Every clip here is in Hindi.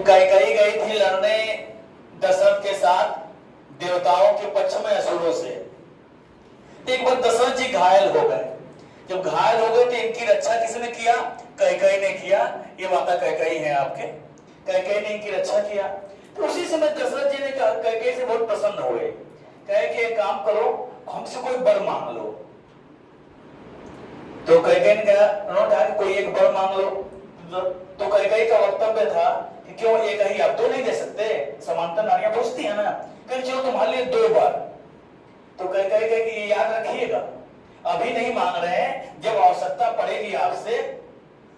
कैकेयी गई थी लड़ने दशरथ के साथ देवताओं के पक्ष में असुरों से। एक बार दशरथ जी घायल हो गए। जब घायल हो गए तो इनकी रक्षा किसने किया? कैकेयी ने किया। ये माता कैकेयी है आपके, कैकेयी ने इनकी रक्षा किया। तो उसी समय दशरथ जी ने कहा, कैकेयी से बहुत प्रसन्न हुए, कहे कि एक काम करो, हमसे कोई वर मांग लो। तो कैकेयी ने कहा कोई एक वर मांग लो। तो कैकेयी का वक्तव्य था कि क्यों एक ही, आप दो नहीं दे सकते? समानता नारियां पूछती है ना। कहे चलो तुम्हारे लिए 2 बार। तो कैकेयी कहे कि ये याद रखिएगा, अभी नहीं मांग रहे हैं, जब आवश्यकता पड़ेगी आपसे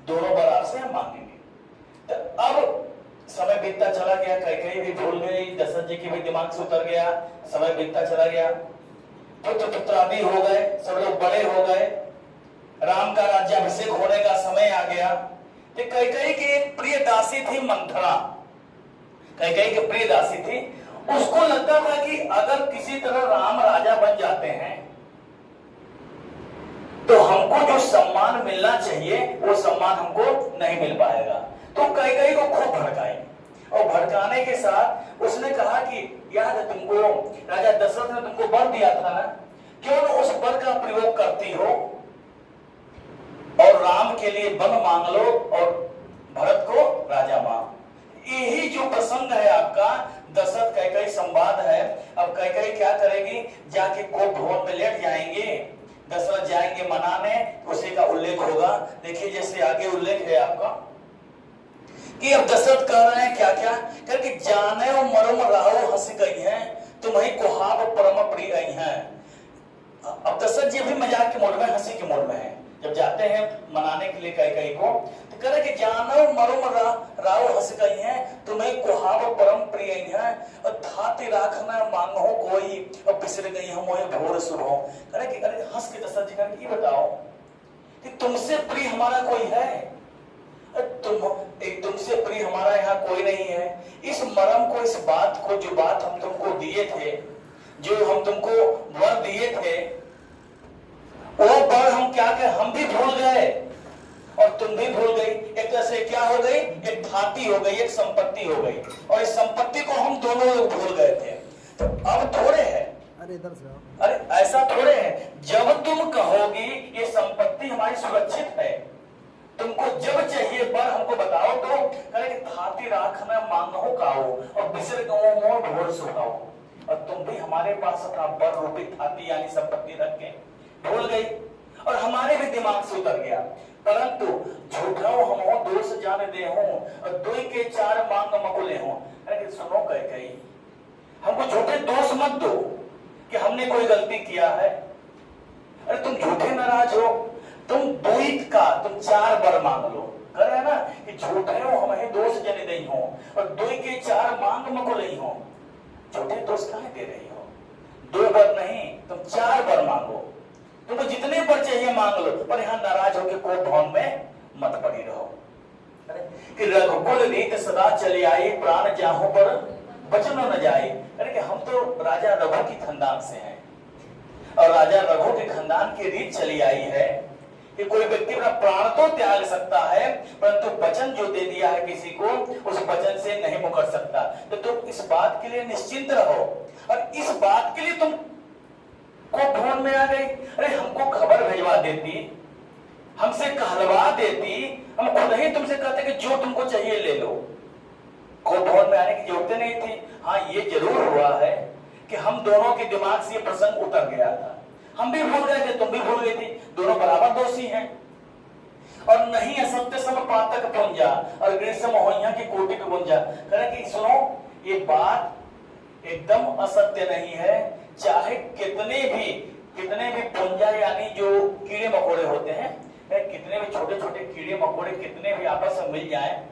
दोनों बार आपसे हम मांगेंगे। तो अब समय बीतता चला गया, कैकेयी भी भूल गई, दशरथ जी के भी दिमाग से उतर गया, समय बीतता चला गया। पुत्र पुत्रादि हो गए, सब लोग बड़े हो गए, राम का राज्याभिषेक होने का समय आ गया। तो कैकेयी की एक प्रिय दासी थी मंथरा, कैकेयी की प्रिय दासी थी। उसको लगता था कि अगर किसी तरह राम राजा बन जाते हैं तो हमको जो सम्मान मिलना चाहिए वो सम्मान हमको नहीं मिल पाएगा। तो कैकेयी को खूब भड़काई, और भड़काने के साथ उसने कहा कि याद है तुमको राजा दशरथ ने तुमको वर दिया था ना, क्यों न उस वर का प्रयोग करती हो और राम के लिए वन मांग लो और भरत को राजा मांग। यही जो प्रसंग है आपका दशरथ कैकेयी संवाद है। अब कैकेयी क्या करेगी? जाके कोप भवन में लेट जाएंगे, दशरथ जाएंगे मनाने, उसी का उल्लेख होगा। देखिए जैसे आगे उल्लेख है आपका कि अब दशरथ कह रहे हैं क्या क्या, क्योंकि जाने मरम राहो हंस गई हैं, तुम्हें कुहाब परम प्रिय गई हैं। अब दशरथ जी भी मजाक के मोड में, हंसी के मोड में है। जब जाते हैं मनाने के लिए कैकेयी को, तो कह रहे कि जानो मरम राव हंस गई हैं, तुम्हें कुहाब परम प्रिय हैं, और धाति राखना मांगो कोई, और बिसर गई हम मोहे भोर सुनो। कह रहे कि अरे हंस के दशरथ जी कह ये बताओ कि तुमसे प्रिय हमारा कोई है? तुमसे प्रिय हमारा यहाँ कोई नहीं है। इस मरम को, इस बात को, जो बात हम तुमको दिए थे, जो हम तुमको वर दिए थे, वो वर हम क्या कहें, हम भी भूल गए और तुम भी भूल गई। एक तरह से क्या हो गई? एक धाती हो गई, एक संपत्ति हो गई, और इस संपत्ति को हम दोनों लोग भूल गए थे। तो अब थोड़े है, अरे ऐसा थोड़े है, जब तुम कहोगी ये संपत्ति हमारी सुरक्षित है, तुमको जब चाहिए वर हमको बताओ, तो कहे धाती राखना मांगो काओ, और बिसर गो मोर भोर सुखाओ। और तुम भी हमारे पास अपना वर रूपी धाती यानी संपत्ति रख के भूल गई, और हमारे भी दिमाग से उतर गया। परंतु झूठाओ हम हो, दोष जाने दे हो, और 2 के 4 मांग मकुले हो। अरे सुनो कैकेयी, हमको झूठे दोष मत दो कि हमने कोई गलती किया है। अरे तुम झूठे नाराज हो, तुम 2 का तुम 4 वर मांग लो। कह रहे ना कि झूठे हो हमें दोष जने दे हो, और 2 के 4 मांग मकुले हो। झूठे दोष काहे दे रही हो? 2 वर नहीं, तुम 4 वर मांगो, तुमको जितने वर चाहिए मांग लो, पर यहाँ नाराज होकर कोप भवन में मत पड़ी रहो। कि रघुकुल रीत सदा चली आई, प्राण जाहु पर बचनो न जाए। अरे कि हम तो राजा रघु की खानदान से हैं, और राजा रघु के खानदान की रीत चली आई है कि कोई व्यक्ति अपना प्राण तो त्याग सकता है, परंतु वचन जो दे दिया है किसी को, उस वचन से नहीं मुकर सकता। तो तुम इस बात के लिए निश्चिंत रहो, और इस बात के लिए तुम को भवन में आ गई। अरे हमको खबर भिजवा देती, हमसे कहलवा देती, हम खुद ही तुमसे कहते कि जो तुमको चाहिए ले लो। को भवन में आने की जरूरत नहीं थी। हाँ ये जरूर हुआ है कि हम दोनों के दिमाग से ये प्रसंग उतर गया था, हम भी भूल गए थे, तुम भी भूल गई थी, दोनों बराबर दोषी हैं। और नहीं असत्य सम पातक पुंजा, और ग्रीष्म होइया की कोटि पे गुंजा। कह रहे कि सुनो ये बात एकदम असत्य नहीं है, चाहे कितने भी पुंजा यानी जो कीड़े मकोड़े होते हैं, कितने भी छोटे छोटे कीड़े मकोड़े कितने भी आपस में मिल जाएं,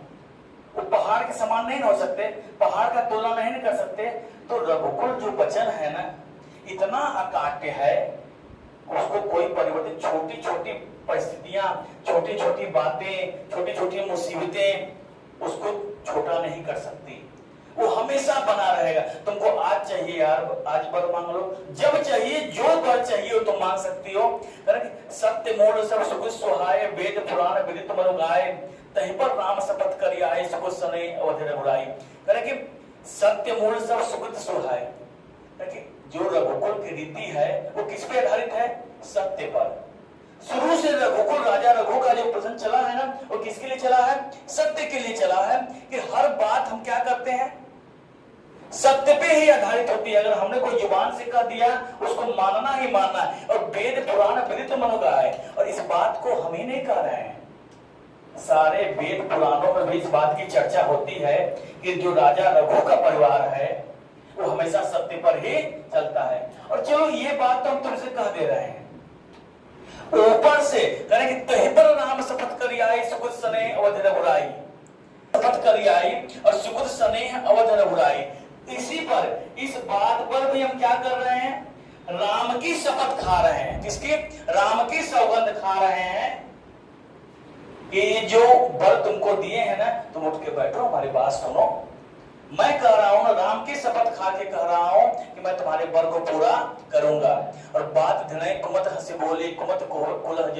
वो पहाड़ के समान नहीं हो सकते, पहाड़ का तुलना नहीं कर सकते। तो रघुकुल जो वचन है ना, इतना अकाट्य है, उसको कोई परिवर्तन, छोटी छोटी परिस्थितियां, छोटी छोटी बातें, छोटी छोटी मुसीबतें उसको छोटा नहीं कर सकती, वो हमेशा बना रहेगा। तुमको आज चाहिए यार, आज वर मांग लो, जब चाहिए जो वर चाहिए वो तुम मांग सकती हो। सत्य मूल सब सुख सुहाए, वेद पुराण विदित मनु गाए, तहीं पर राम शपथ करी आए सुख सने अवध रघुराई। कह कि सत्य मूल सब सुकृत सुहाय। कि जो रघुकुल की रीति है वो किस पे आधारित है? सत्य पर। शुरू से रघुकुल राजा रघु का जो प्रसंग चला है ना, वो किसके लिए चला है? सत्य के लिए चला है। कि हर बात हम क्या करते हैं? सत्य पे ही आधारित होती है। अगर हमने कोई जुबान से कह दिया उसको मानना ही मानना है। और वेद पुराण विदित मनोगाय, और इस बात को हम ही नहीं कह रहे हैं, सारे वेद पुराणों में भी इस बात की चर्चा होती है कि जो राजा रघु का परिवार है वो हमेशा सत्य पर ही चलता है। और चलो ये बात तो हम तुमसे कह दे रहे हैं, ऊपर से करें कि तहीं पर राम शपथ करी आई सुकुत सने अवध रघुराई। शपथ करी आई और सुकुत सने अवध रघुराई, इसी पर, इस बात पर भी हम क्या कर रहे हैं? राम की शपथ खा रहे हैं। किसकी? राम की सौगंध खा रहे हैं कि ये जो वर तुमको दिए हैं ना, तुम उठ के बैठो, हमारी बात सुनो। मैं कह रहा हूं, राम की शपथ खा के कह रहा हूं कि मैं तुम्हारे वर को पूरा करूंगा। और बात धनय कुमत हंसी बोली कुमत कुलह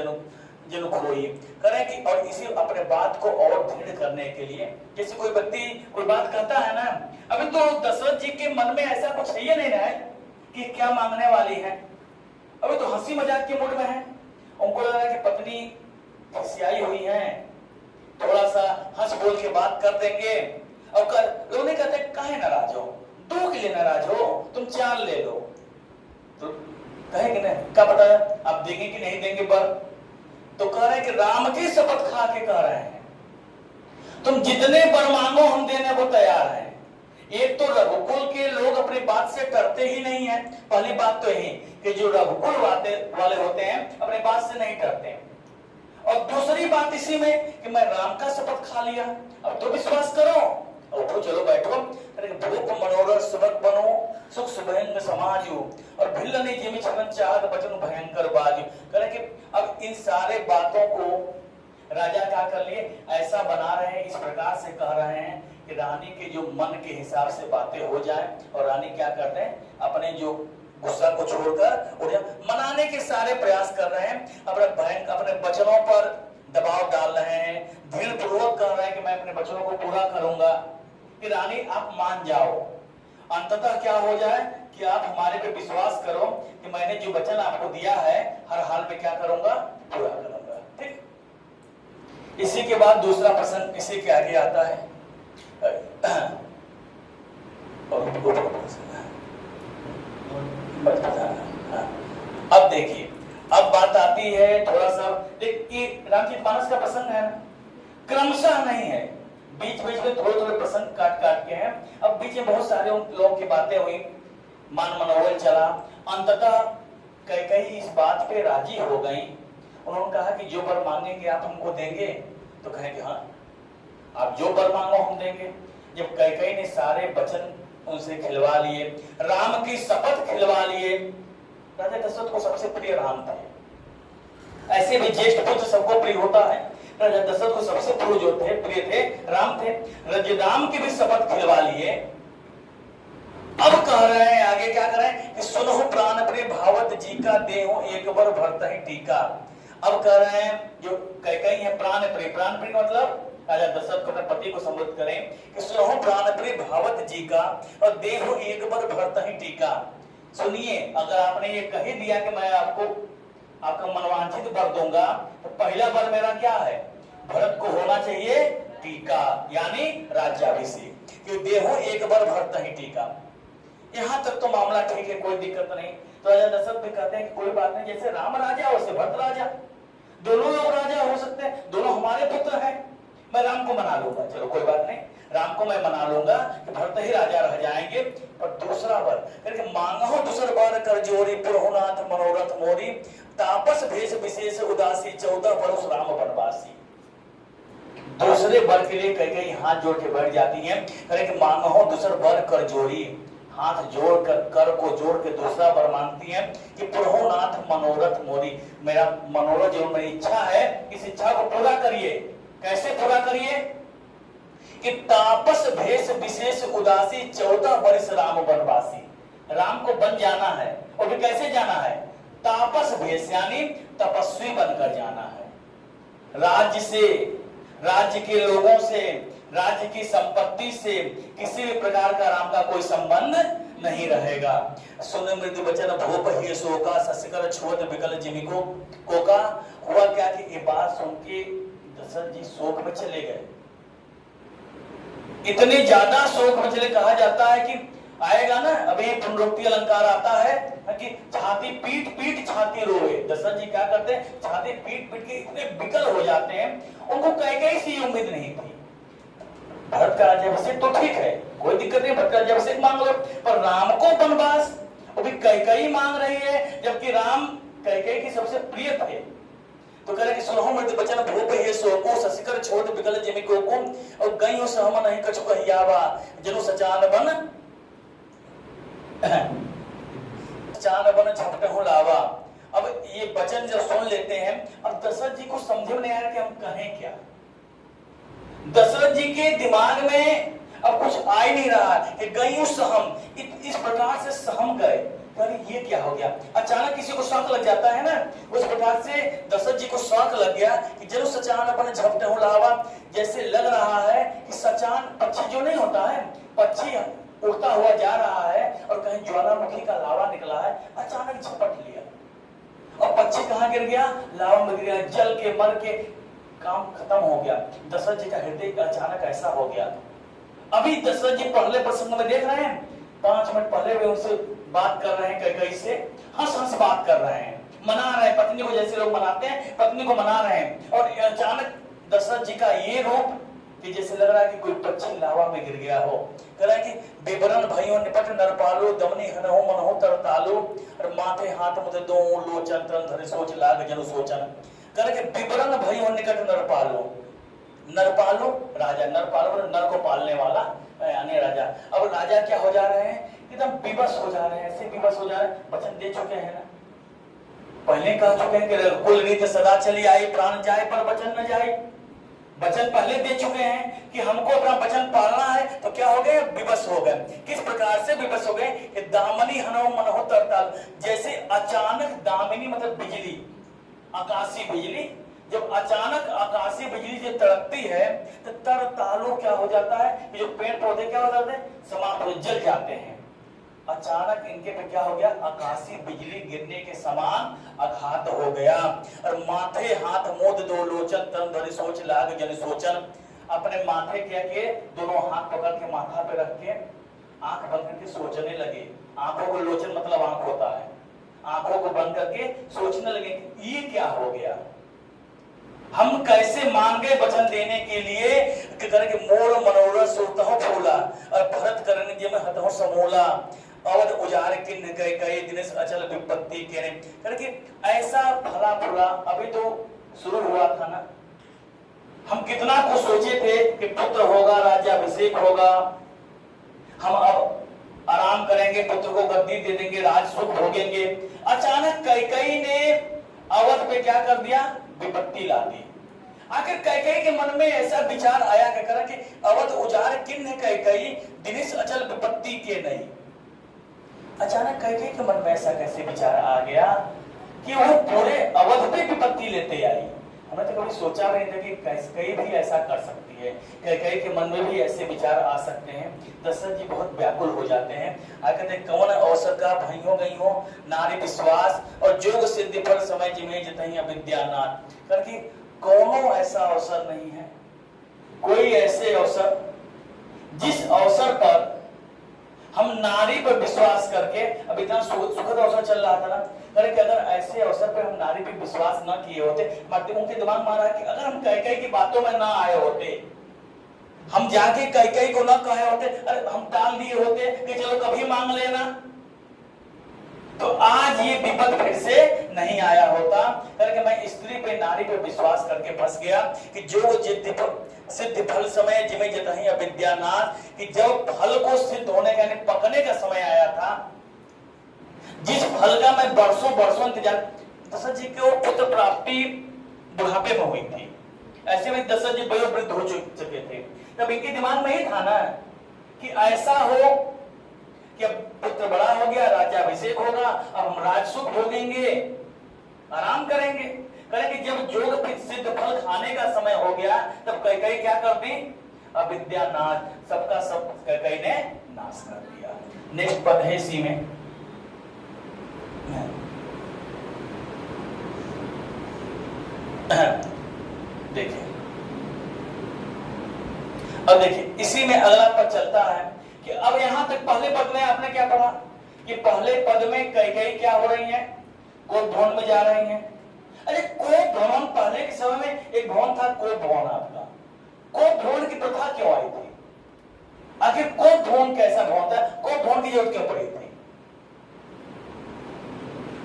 जनु खोई। करें कि और इसी अपने बात को और दृढ़ करने के लिए, जैसे कोई व्यक्ति कोई बात कहता है ना, अभी तो दशरथ जी के मन में ऐसा कुछ है नहीं है कि क्या मांगने वाली है, अभी तो हंसी मजाक के मूड में है। उनको लग रहा है कि पत्नी खिसियाई हुई है, थोड़ा सा हंस बोल के बात कर देंगे। और लोग नहीं कहते काहे नाराज हो, दो के लिए नाराज हो, तुम चाल ले लो। तो कहेंगे ना, क्या पता आप देंगे कि नहीं देंगे वर। तो कह रहे हैं कि राम की शपथ खा के कह रहे हैं तुम जितने वर मांगो हम देने को तैयार हैं। एक तो रघुकुल के लोग अपनी बात से डरते ही नहीं है। पहली बात तो यही कि जो रघुकुल वाले होते हैं अपनी बात से नहीं डरते। और दूसरी बात इसी में कि मैं राम का शपथ खा लिया, अब तो विश्वास करो, उठो चलो बैठो, भूप मनोरथ सुभग बनो सुख सुभंग समाजो और भिल्लनि जिमि छलन चाहत बचन भयंकर बाजू। कह कि अब इन सारे बातों को राजा क्या कर लिए, ऐसा बना रहे हैं, इस प्रकार से कह रहे हैं कि रानी के जो मन के हिसाब से बातें हो जाए। और रानी क्या करते हैं, अपने जो गुस्सा को छोड़कर उन्हें मनाने के सारे प्रयास कर रहे हैं, अपने वचनों पर दबाव डाल रहे हैं, धीर पूर्वक कह रहे हैं कि मैं अपने वचनों को पूरा करूंगा, कि रानी आप मान जाओ। अंततः क्या हो जाए कि आप हमारे पे विश्वास करो कि मैंने जो वचन आपको दिया है हर हाल में क्या करूंगा, पूरा करूंगा। ठीक। इसी के बाद दूसरा प्रश्न इसी के आगे आता है। अब देखिए, अब बात आती है थोड़ा सा, देखिए रामचरितमानस का प्रसंग है, क्रमशः नहीं है, बीच बीच में थोड़े थोड़े प्रसंग काट काट के हैं। अब बीच में बहुत सारे उन लोगों की बातें हुई, मान मनोबल चला। अंततः कैकेयी इस बात पे राजी हो गई। उन्होंने कहा कि जो वर मांगेंगे आप हमको देंगे, तो कहेंगे हाँ आप जो वर मांगो हम देंगे। जब कैकेयी ने सारे वचन उनसे खिलवा लिए, राम की शपथ खिलवा लिए, राजा दशरथ को सबसे प्रिय राम थे। ऐसे भी ज्येष्ठ पुत्र सबको प्रिय होता है, राजा दशरथ को सबसे प्रिय थे राम थे। राम की भी शपथ खिलवा लिए। अब कह रहे हैं आगे क्या करें कि सुनो प्राण प्रिय भावत जी का देहो एक बार भरता ही टीका। अब कह रहे हैं जो कैकेयी है प्राण प्रिय मतलब राजा दशरथ को अपने पति को संबोधित करें कि सुनो प्राण प्रिय भावत जी का और देहो एक बार भरता ही टीका। सुनिए, अगर आपने ये कह ही दिया कि मैं आपको आपका मनवांछित वर दूंगा, तो पहला वर मेरा क्या है, भरत को होना चाहिए टीका, यानी राज्याभिषेक, कि देहो एक बार भरता ही टीका। यहां तक तो मामला ठीक है, कोई दिक्कत नहीं। तो राजा दशरथ भी कहते हैं कि कोई बात नहीं, जैसे राम राजा वैसे भरत राजा, दोनों लोग राजा हो सकते हैं, दोनों हमारे पुत्र हैं, मैं राम को मना लूंगा, चलो कोई बात नहीं, राम को मैं मना लूंगा कि भरत ही राजा रह जाएंगे। और दूसरा वर करके मांगो दूसर बार कर जोरी पुरहुनाथ मनोरथ मोरी तापस भेष विशेष उदासी 14 वर्ष राम वनवासी। दूसरे वर के लिए कैकेयी हाथ जोड़ के बैठ जाती है, कि मांगो दूसर वर कर जोड़ी, हाथ जोड़कर कर को जोड़ के दूसरा वर मांगती है कि पुरहुनाथ मनोरथ मोरी, मेरा मनोरथ जो मेरी इच्छा है इस इच्छा को पूरा करिए। कैसे पूरा करिए कि तापस भेष विशेष उदासी 14 वर्ष राम वनवासी, राम को बन जाना है। और भी कैसे जाना है, तापस भेष यानी तपस्वी बनकर जाना है। राज्य से राज्य के लोगों से, राज्य की संपत्ति से किसी भी प्रकार का राम का कोई संबंध नहीं रहेगा। सुन मृदु वचन भूप ही शोका ससकर छोट विकल जिमिको कोका। हुआ क्या कि ये बात सुन के दशरथ जी शोक में चले गए। इतने ज्यादा शोक में चले, कहा जाता है कि आएगा ना अभी पुनरुक्ति अलंकार आता है कि छाती पीट पीट छाती रोए। दशरथ जी क्या करते हैं, छाती पीट पीट के इतने विकल हो जाते हैं। उनको कहीं से उम्मीद नहीं थी। भरत का राज्याभिषेक तो ठीक है, कोई दिक्कत नहीं, भरत का राज्याभिषेक मांग लो, पर राम को वनवास वो भी कैकेयी मांग रही है, जबकि राम कैकेयी की सबसे प्रिय थे। तो कह रहे कि सुनहु मृदु वचन भूप हे शोको ससिकर छोट विकल जिमि कोको और गई सहम नहीं कछु कहियावा जनु सचान बन झपटहु लावा। अब ये वचन जब सुन लेते हैं, अब दशरथ जी को समझ में नहीं आ रहा कि हम कहें क्या। दशरथ जी के दिमाग में अब कुछ आ ही नहीं रहा कि गई सहम, इस प्रकार से सहम गए। अरे ये क्या हो गया, अचानक किसी को शौक लग जाता है ना, उस प्रकार से दशरथ जी को शौक लग गया कि जरूर सचान अपन झपटहु लावा। जैसे लग रहा है कि सचान पक्षी जो नहीं होता है, पक्षी उड़ता हुआ जा रहा है और कहीं ज्वालामुखी का लावा निकला है, अचानक झपट लिया और पक्षी कहां गिर गया, लावा में गिर गया, जल के मर के काम खत्म हो गया। दशरथ जी का हृदय अचानक ऐसा हो गया। अभी दशरथ जी पहले प्रसंग में देख रहे हैं, 5 मिनट पहले वे उनसे बात कर रहे हैं, कैकेयी से हंस हंस बात कर रहे हैं, मना रहे हैं पत्नी को, जैसे लोग मनाते हैं पत्नी को मना रहे हैं। और अचानक दशरथ जी का ये रूप कि जैसे लग रहा है कि कोई पक्षी लावा में गिर गया हो। कह रहा है कि बेबरन भइयो निपट नरपालो दमनी हनहो मनहो तरतालो और माथे हाथ मुझे दो लोचन तन धरे सोच लाग जनु सोचन। कह रहा है कि बेबरन भइयो निकट नरपालो, नरपालो राजा, नरपालो नर को पालने वाला यानी राजा। अब राजा क्या हो जा रहे हैं, एकदम विवश हो जा रहे हैं, ऐसे विवश हो जा रहे हैं। वचन दे चुके हैं ना, पहले कह चुके हैं कि कुल रीत सदा चली आई, प्राण जाए पर वचन न जाए। वचन पहले दे चुके हैं कि हमको अपना वचन पालना है, तो क्या हो गए, विवश हो गए। किस प्रकार से विवश हो गए कि दामनी हनो मनहो तरताल, जैसे अचानक, दामिनी मतलब बिजली, आकाशीय बिजली, जब अचानक आकाशीय बिजली जब तड़कती है तो तरतालो क्या हो जाता है, जो पेड़ पौधे क्या हो जाते हैं, समाप्त हो जल जाते हैं। अचानक इनके पे क्या हो गया, आकाशीय बिजली गिरने के समान आघात हो गया। और माथे हाथ मोद दो लोचन तन धरि सोच लाग जन सोचन। अपने माथे क्या किए, दोनों हाथ पकड़ के माथा पे रख के आंख बंद करके सोचने लगे। आंखों को लोचन मतलब आंख होता है, आंखों को बंद करके सोचने लगे ये क्या हो गया, हम कैसे मांगे वचन देने के लिए कि करके मोर मनोरथ सुरतहु फूला और भरत करने जे में हतहु समूला अवध उजाड़ किन्न गए कई दिनेश अचल विपत्ति के करके ऐसा फला फूला। अभी तो शुरू हुआ था ना, हम कितना कुछ सोचे थे कि पुत्र होगा, राज्याभिषेक होगा, हम अब आराम करेंगे, पुत्र को गद्दी दे देंगे, राज सुख भोगेंगे। अचानक कैकेयी ने अवध पे क्या कर दिया, विपत्ति ला दी। आखिर कैकेयी के मन में ऐसा विचार आया कि अवध उजाड़ किन्न कैकेयी दिनेश अचल विपत्ति के नहीं। अचानक कैकेयी के मन में ऐसा कैसे विचार आ गया कि वो पूरे अवध पे विपत्ति लेते आई। हमने तो कभी सोचा नहीं था कि कैकेयी भी ऐसा कर सकती है, कैकेयी के मन में भी ऐसे विचार आ सकते हैं। दशरथ जी बहुत व्याकुल हो जाते हैं। कहते कौन अवसर का भइयो गई हो नारी विश्वास और जोग सिद्धि पर समय जिमे जितहि अविद्यानाथ। करके कौनो ऐसा अवसर नहीं है, कोई ऐसे अवसर जिस अवसर पर हम नारी पर विश्वास करके, अब इतना सुखद अवसर चल रहा था ना, करे कि अगर ऐसे अवसर पर हम नारी पर विश्वास न किए होते, उनके दिमाग में आ रहा है कि अगर हम कैकेयी की बातों में ना आए होते, हम जाके कैकेयी को न कहे होते, अरे हम टाल दिए होते कि चलो कभी मांग लेना, तो आज ये विपद फिर से नहीं आया होता। करके मैं स्त्री पे नारी पे विश्वास करके फंस गया कि जो सिद्ध फल समय जिमे जतहि अविद्यानाथ, कि जब फल को सिद्ध होने का यानी पकने का समय आया था, जिस फल का मैं बरसों बरसों इंतजार, दशरथ जी को पुत्र प्राप्ति बुढ़ापे में हुई थी, ऐसे में दशरथ जी वयोवृद्ध हो चुके थे। तब इनके दिमाग में ही था ना कि ऐसा हो कि अब पुत्र बड़ा हो गया, राज्याभिषेक होगा, अब हम राजसुख भोगेंगे, आराम करेंगे। कहे कि जब योग सिद्ध फल खाने का समय हो गया तब कैकेयी क्या कर दी, अविद्या नाश, सबका सब कैकेयी ने नाश कर दिया। नेक्स्ट पद है इसी में, देखिए अब देखिए इसी में अगला पद चलता है कि अब यहां तक पहले पद में आपने क्या पढ़ा कि पहले पद में कैकेयी क्या हो रही है, कोप भवन में जा रही है। अरे कोप भवन पहले के समय में एक भवन था, कोप भवन आपका, कोप भवन की प्रथा क्यों आई थी, आखिर कोप भवन कैसा भवन था, कोप भवन की जरूरत क्यों पड़ी थी।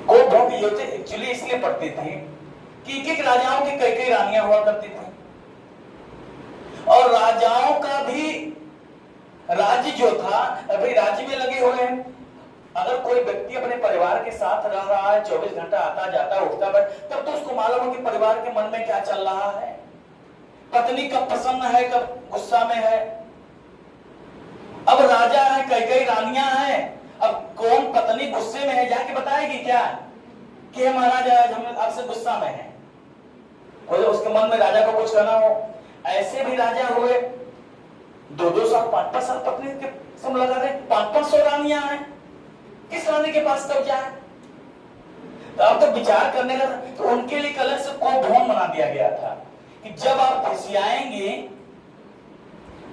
कोप भवन की जरूरत एक्चुअली इसलिए पड़ती थी कि एक राजाओं की कई रानियां हुआ करती थी और राजाओं का भी राज्य जो था अभी राज्य में लगे हुए हैं। अगर कोई व्यक्ति अपने परिवार के साथ रह रहा है, 24 घंटा आता जाता उठता बैठ, तब तो उसको मालूम है कि परिवार के मन में क्या चल रहा है, पत्नी कब प्रसन्न है कब गुस्सा में है। अब राजा है, कई रानियां हैं, अब कौन पत्नी गुस्से में है जाके बताएगी क्या कि महाराज आज हम आपसे गुस्सा में हैं, और उसके मन में राजा को कुछ कहना हो। ऐसे भी राजा हुए 2-2 साल 5-5 साल पत्नी के संग लगा रहे, 500 रानियां हैं, किस रानी के पास कब जाए। तो अब तो विचार करने का, तो उनके लिए अलग से कोप भवन बना दिया गया था कि जब आप खिसियाएंगे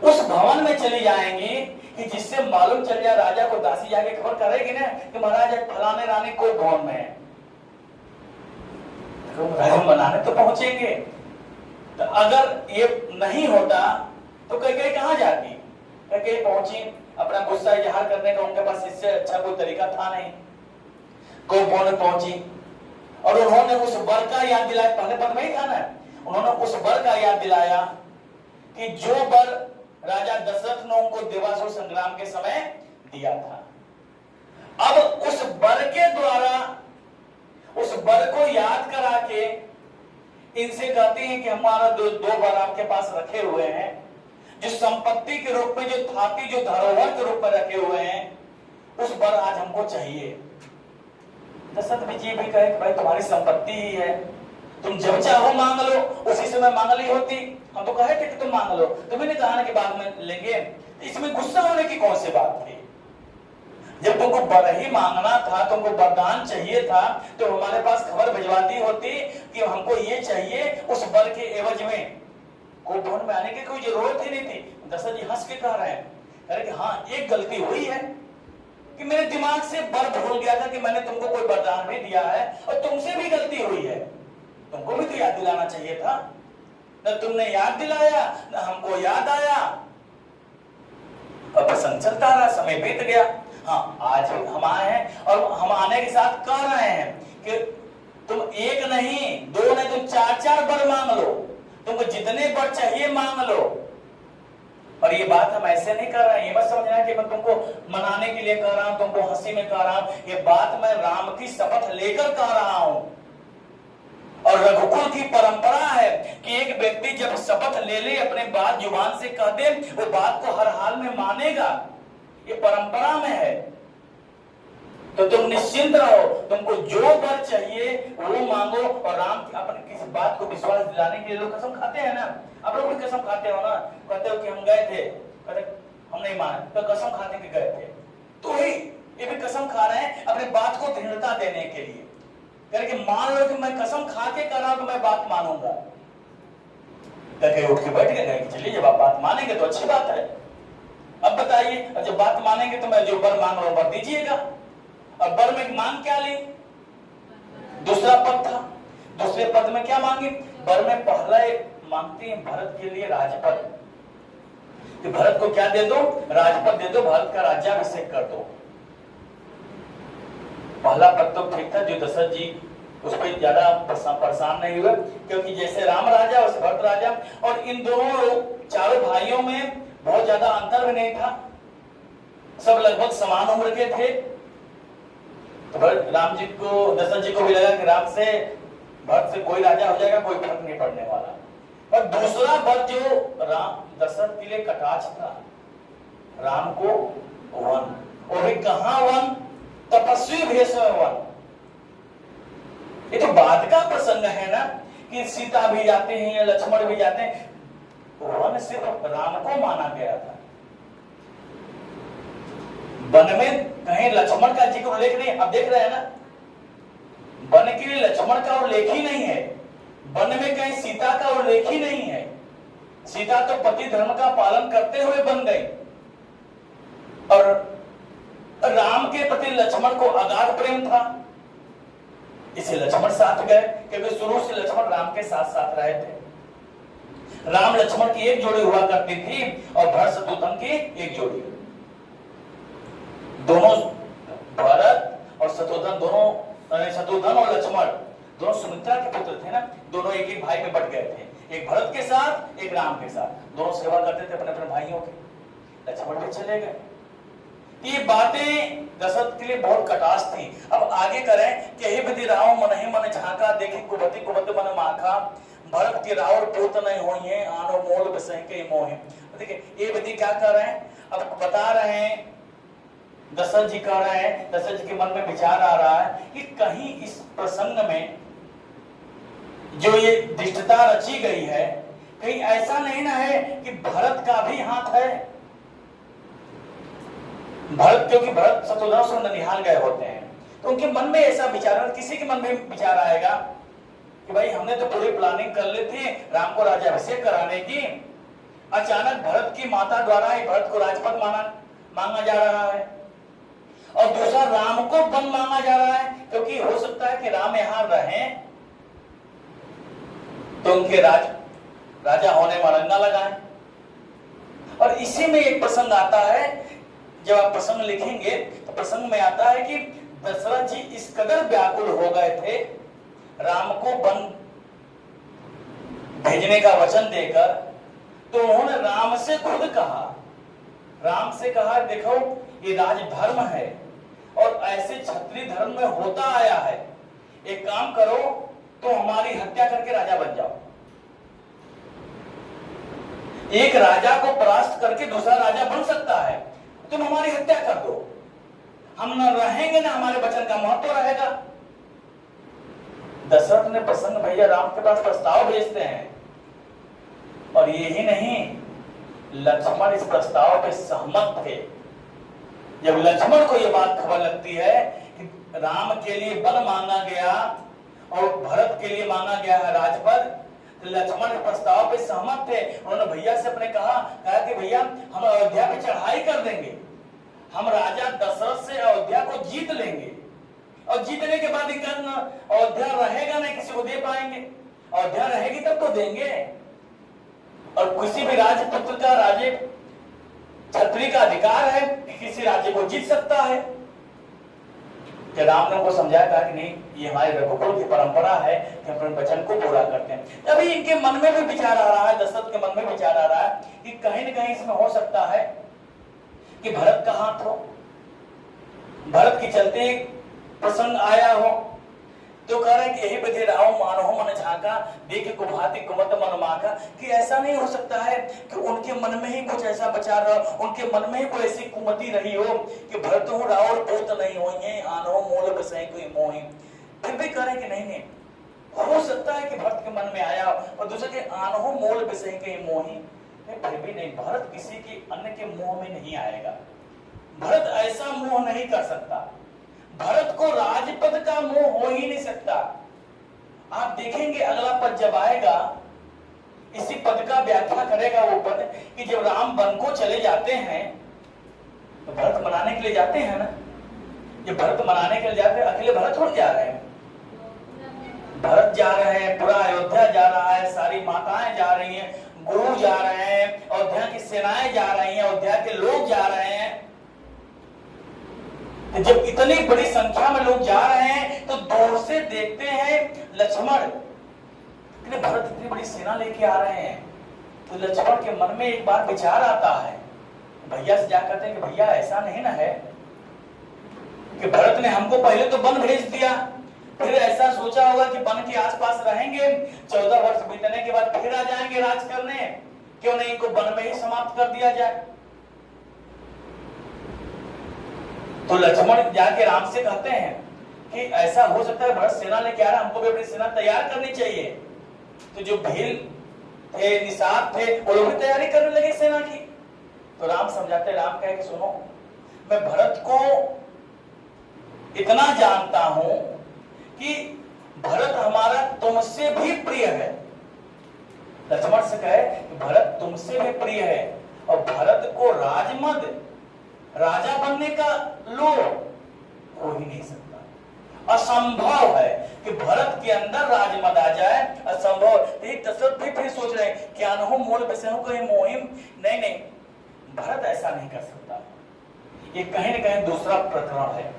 उस भवन में चले जाएंगे कि जिससे मालूम चल जाए, राजा को दासी जाके खबर करेगी ना कि महाराज फलाने रानी कोप भवन में है, तो राजा बनाने तो पहुंचेंगे। तो अगर ये नहीं होता तो कैकेयी कहां जाती, कैकेयी पहुंची, अपना गुस्सा इजहार करने का उनके पास इससे अच्छा कोई तरीका था नहीं, कोप भवन पहुंची और उन्होंने उस वर का याद दिलाया, पहले पद में ही था ना, उन्होंने उस वर का याद दिलाया कि जो वर राजा दशरथ ने उनको देवासुर संग्राम के समय दिया था। अब उस वर के द्वारा उस वर को याद करा के इनसे कहते हैं कि हमारा दो वर आपके पास रखे हुए हैं, जो संपत्ति के रूप में, जो थाती, जो धरोहर के रूप में रखे हुए हैं, उस वर आज हमको चाहिए। दशरथ जी भी कहे कि भाई तुम्हारी संपत्ति ही है, तुम जब चाहो मांग लो, उसी समय मांग ली होती, हम तो कहे थे कि तुम मांग लो, तुम्हें नहीं कहा कि बाद में लेंगे। इसमें गुस्सा होने की कौन सी बात थी, जब तुमको वर ही मांगना था, तुमको वरदान चाहिए था, तो हमारे पास खबर भिजवा दी होती कि हमको ये चाहिए, उस वर के एवज में कोप भवन में आने की कोई जरूरत ही नहीं थी। दशरथ जी हंस के कह रहे हैं, कह रहे कि हाँ एक गलती हुई है कि मेरे दिमाग से वर भूल गया था कि मैंने तुमको कोई वरदान भी दिया है, और तुमसे भी गलती हुई है, तुमको भी तो याद दिलाना चाहिए था, न तुमने याद दिलाया न हमको याद आया, और प्रसंग चलता रहा, समय बीत गया। हाँ आज हम आए हैं और हम आने के साथ कह रहे हैं कि तुम एक नहीं, 2 नहीं, तुम 4-4 वर मांग लो, तुमको जितने वर चाहिए मांग लो। और ये बात हम ऐसे नहीं कर रहे हैं, ये मत समझना कि मैं तुमको मनाने के लिए कह रहा हूं, तुमको हंसी में कह रहा हूं, ये बात मैं राम की शपथ लेकर कह रहा हूं। और रघुकुल की परंपरा है कि एक व्यक्ति जब शपथ ले ले, अपने बात जुबान से कह दे, वो बात को हर हाल में मानेगा, ये परंपरा में है। तो तुम निश्चिंत रहो, तुमको जो वर चाहिए वो मांगो। और राम अपने किसी बात को विश्वास दिलाने के लिए लोग कसम खाते हैं ना, आप लोग भी कसम खाते हो ना, कहते हो कि हम गए थे, कहते हम नहीं माने, तो कसम खाने के गए थे, तो ही ये भी कसम खा रहे हैं अपनी बात को दृढ़ता देने के लिए, करके मान लो कि मैं कसम खा के कर रहा हूं तो मैं बात मानूंगा, करके उठ के बैठ गए कि चलिए जब आप बात मानेंगे तो अच्छी बात है। अब बताइए, जब बात मानेंगे तो मैं जो वर मांग रहा हूं वर दीजिएगा। और वर में मांग क्या ली, दूसरा पद था, दूसरे पद में क्या मांगी, वर में पहला मांगती है भरत के लिए राजपद, कि भरत को क्या दे दो, राजपद दे दो, भरत का राज्याभिषेक कर दो। पहला पद तो ठीक था, जो दशरथ जी उस पर ज्यादा परेशान नहीं हुए, क्योंकि जैसे राम राजा वैसे भरत राजा, और इन दोनों चारों भाइयों में बहुत ज्यादा अंतर भी नहीं था, सब लगभग समान उम्र के थे। तो राम जी को, दशरथ जी को भी लगा कि राम से, भरत से कोई राजा हो जाएगा, कोई फर्क नहीं पड़ने वाला। और दूसरा वर जो राम दशरथ के लिए कटाक्ष था, राम को वन, वो भी कहां वन, तपस्वी भेष में वन। ये तो बाद का प्रसंग है ना, कि सीता भी जाते हैं या लक्ष्मण भी जाते हैं, वन सिर्फ राम को माना गया था। वन में कहीं लक्ष्मण का जिक्र उल्लेख नहीं। अब देख रहे हैं ना, वन के लिए लक्ष्मण का उल्लेख ही नहीं है, वन में कहीं सीता का उल्लेख ही नहीं है। सीता तो पति धर्म का पालन करते हुए बन गई, और राम के प्रति लक्ष्मण को अगाध प्रेम था, इसे लक्ष्मण साथ गए, क्योंकि शुरू से लक्ष्मण राम के साथ साथ रहे थे। राम लक्ष्मण की एक जोड़ी हुआ करती थी और भरत शत्रुघ्न की एक जोड़ी। दोनों भरत और शत्रुघ्न, दोनों शत्रुघ्न और लक्ष्मण दोनों सुमित्रा के पुत्र थे ना, दोनों एक एक भाई में बट गए थे, एक भरत के साथ एक राम के साथ, दोनों सेवा करते थे अपने अपने भाइयों की। लक्ष्मण भी चले गए। ये बातें दशरथ के लिए बहुत कटास थी। अब आगे करें कि हे विधि राव मन ही मन झांका, देखी कुबती कुबत मन माखा, भरत के रावर पोत नहीं होई है, आनो मोल बसह के मोहे। देखिए ये विधि क्या कर रहे हैं, अब बता रहे हैं, दशरथ जी कह रहे हैं, दशरथ जी के मन में विचार आ रहा है कि कहीं इस प्रसंग में जो ये दिष्टता रची गई है, कहीं ऐसा नहीं ना है कि भरत का भी हाथ है। भरत, क्योंकि भरत शत्रुघ्न से ननिहाल गए होते हैं, तो उनके मन में ऐसा विचार, किसी के मन में विचार आएगा कि भाई हमने तो पूरी प्लानिंग कर ली थी राम को राज्याभिषेक कराने की, अचानक भरत की माता द्वारा ही भरत को राजपद मांगा जा रहा है, और दूसरा राम को वन मांगा जा रहा है, क्योंकि हो सकता है कि राम यहां रहें तो उनके राजा होने में अड़ंगा लगाएं। और इसी में एक प्रसंग आता है, जब आप प्रसंग लिखेंगे तो प्रसंग में आता है कि दशरथ जी इस कदर व्याकुल हो गए थे राम को वन भेजने का वचन देकर, तो उन्होंने राम से खुद कहा, राम से कहा देखो ये राजधर्म है और ऐसे क्षत्रिय धर्म में होता आया है, एक काम करो तो हमारी हत्या करके राजा बन जाओ। एक राजा को परास्त करके दूसरा राजा बन सकता है, तुम हमारी हत्या कर दो, हम न रहेंगे ना हमारे वचन का महत्व रहेगा। दशरथ ने प्रसन्न भैया राम के पास प्रस्ताव भेजते हैं, और यही नहीं लक्ष्मण इस प्रस्ताव पे सहमत थे। जब लक्ष्मण को यह बात खबर लगती है कि राम के लिए वन मांगा गया और भरत के लिए मांगा गया है राजपद, तो लक्ष्मण इस प्रस्ताव पे सहमत थे। उन्होंने भैया से अपने कहा कि भैया हम अयोध्या पे चढ़ाई कर देंगे, हम राजा दशरथ से अयोध्या को जीत लेंगे, और जीतने के बाद अयोध्या रहेगा नहीं, किसी को दे पाएंगे, अयोध्या रहेगी तब तो देंगे। और किसी भी राजपुत्र का राजे क्षत्रिय का अधिकार है कि किसी राज्य को जीत सकता है। कि राम ने उनको समझाया, कहा कि नहीं ये हमारे रघुकुल की परंपरा है कि अपने वचन को पूरा करते हैं। तभी इनके मन में भी विचार आ रहा है, दशरथ के मन में विचार आ रहा है कि कहीं न कहीं इसमें हो सकता है कि भरत का हाथ हो, भरत के चलते प्रसंग आया हो। तो कह रहे कि यही विधि राव मानो मन झांका, देखे कुभाति कुमत मन माखा, कि ऐसा नहीं हो सकता है कि उनके मन में ही कुछ ऐसा विचार रहा, उनके मन में ही कोई ऐसी कुमति रही हो कि भरत हूं रावण पोत नहीं होइए, आनो मोल बसई कोई मोहि। फिर भी कह रहे कि नहीं, हो सकता है कि भरत के मन में आया, और दूसरे के आनो मोल बसई कोई मोहि, फिर भी नहीं, भरत किसी के अन्य के मुंह में नहीं आएगा, भरत ऐसा मोह नहीं कर सकता, भरत को राजपद का मोह हो ही नहीं सकता। आप देखेंगे अगला पद जब आएगा, इसी पद का व्याख्या करेगा वो पद कि जब राम वन को चले जाते हैं तो भरत मनाने के लिए जाते हैं ना, जब भरत मनाने के लिए जाते हैं, अकेले भरत थोड़ी जा रहे हैं, भरत जा रहे हैं, पूरा अयोध्या जा रहा है, सारी माताएं जा रही हैं, गुरु जा रहे हैं, अयोध्या की सेनाएं जा रही हैं, अयोध्या के लोग जा रहे हैं। जब इतनी बड़ी संख्या में लोग जा रहे हैं तो दूर से देखते हैं लक्ष्मण, भरत इतनी बड़ी सेना लेके आ रहे हैं, तो लक्ष्मण के मन में एक बार विचार आता है, भैया से जा कहते हैं कि भैया ऐसा नहीं ना है कि भरत ने हमको पहले तो वन भेज दिया, फिर ऐसा सोचा होगा कि वन के आसपास रहेंगे, 14 वर्ष बीतने के बाद फिर आ जाएंगे राज करने, क्यों नहीं इनको वन में ही समाप्त कर दिया जाए। तो लक्ष्मण जाके राम से कहते हैं कि ऐसा हो सकता है भरत सेना लेके आ रहा है, हमको भी अपनी सेना तैयार करनी चाहिए, तो जो भील थे, निषाद थे, वो लोग भी तैयारी करने लगे सेना की। तो राम समझाते, राम कहे कि सुनो, मैं भरत को इतना जानता हूं कि भरत हमारा तुमसे भी प्रिय है। लक्ष्मण से कहे कि भरत तुमसे भी प्रिय है, और भरत को राजमद, राजा बनने का लोभ हो ही नहीं सकता। असंभव है कि भरत के अंदर राजमद आ जाए, असंभव। एक दशरथ भी फिर सोच रहे हैं क्या न हो मोल वैसे हो कहीं मोहिम, नहीं नहीं, भरत ऐसा नहीं कर सकता। ये कहीं न कहीं दूसरा प्रकरण है।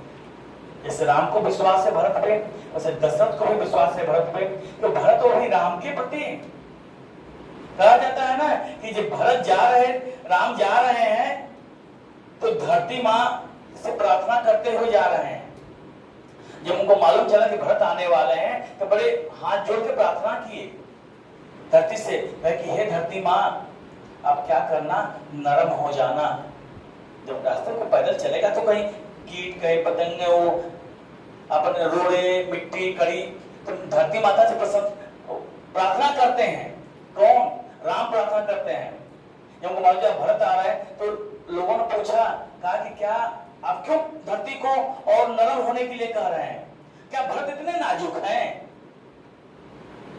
जैसे राम को विश्वास है भरत पे, वैसे दशरथ को भी विश्वास है भरत पे। तो भरत और भी राम के प्रति कहा जाता है ना कि जब भरत जा रहे, राम जा रहे हैं, तो धरती मां से प्रार्थना करते हुए जा रहे हैं। जब उनको मालूम चला कि भरत आने वाले हैं, तो बड़े हाथ जोड़ के प्रार्थना किए धरती से कि हे धरती मां, आप क्या करना, नरम हो जाना। जब रास्ते को पैदल चलेगा तो कहीं कीट, कहीं पतंगे, वो अपन रोड़े, मिट्टी, कड़ी, तो धरती माता से प्रसन्न प्रार्थना करते हैं। कौन? राम प्रार्थना करते हैं। जब उनको मालूम चला भरत आ रहा है, तो लोगों ने पूछा, कहा कि क्या आप क्यों धरती को और नरम होने के लिए कह रहे हैं? क्या भरत इतने नाजुक हैं?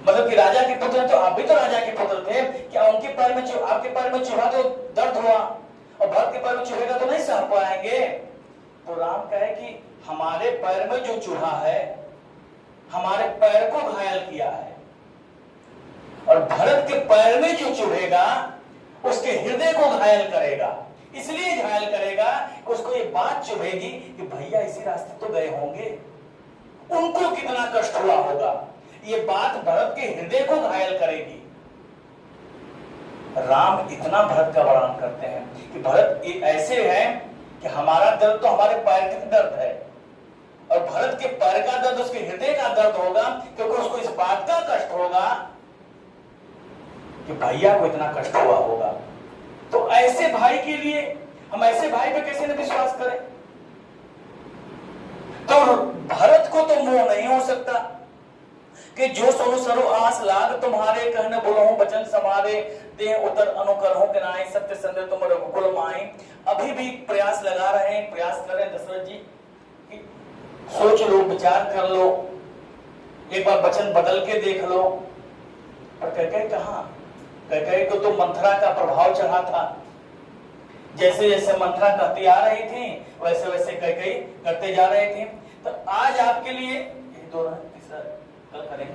मतलब कि राजा के पुत्र हैं, तो आप भी तो राजा के पुत्र थे, क्या उनके पैर में आपके पैर में चूहा तो दर्द हुआ, और भरत के पैर में चूहेगा तो नहीं सह पाएंगे? तो राम कहे कि हमारे पैर में जो चूहा है, हमारे पैर को घायल किया है, और भरत के पैर में जो चुभेगा उसके हृदय को घायल करेगा। इसलिए घायल करेगा कि उसको ये बात चुभेगी कि भैया इसी रास्ते तो गए होंगे, उनको कितना कष्ट हुआ होगा। ये बात भरत के हृदय को घायल करेगी। राम इतना भरत का वर्णन करते हैं कि भरत ऐसे हैं कि हमारा दर्द तो हमारे पैर का दर्द है, और भरत के पैर का दर्द उसके हृदय का दर्द होगा, क्योंकि उसको इस बात का कष्ट होगा कि भैया को इतना कष्ट हुआ होगा। तो ऐसे भाई के लिए हम ऐसे भाई पे कैसे न विश्वास करें? तो भरत को तो मोह नहीं हो सकता कि जो सोनु सरो आस लाग तुम्हारे, कहने बोलहु बचन समारे, दे उतर अनुकरहु के नाई, सत्य संदेह तुम रघुकुल माई। अभी भी प्रयास लगा रहे हैं, प्रयास कर रहे हैं दशरथ जी कि सोच लो, विचार कर लो, एक बार वचन बदल के देख लो। पर कैकेयी कहां? कैकेयी को तो मंथरा का प्रभाव चढ़ा था। जैसे जैसे मंथरा कहती आ रही थी, वैसे वैसे कैकेयी करते जा रहे थे। तो आज आपके लिए ये दो कल करेंगे,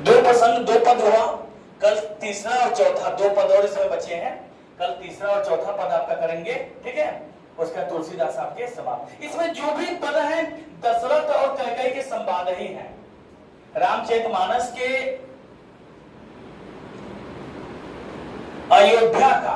दो प्रसंग, दो पद हुआ। कल तीसरा और चौथा, दो पद और इसमें बचे हैं। कल तीसरा और चौथा पद आपका करेंगे, ठीक है? उसका तुलसीदास आपके समाप्त। इसमें जो भी पद है दशरथ और कैकेयी के संवाद ही है। रामचरितमानस के अयोध्या का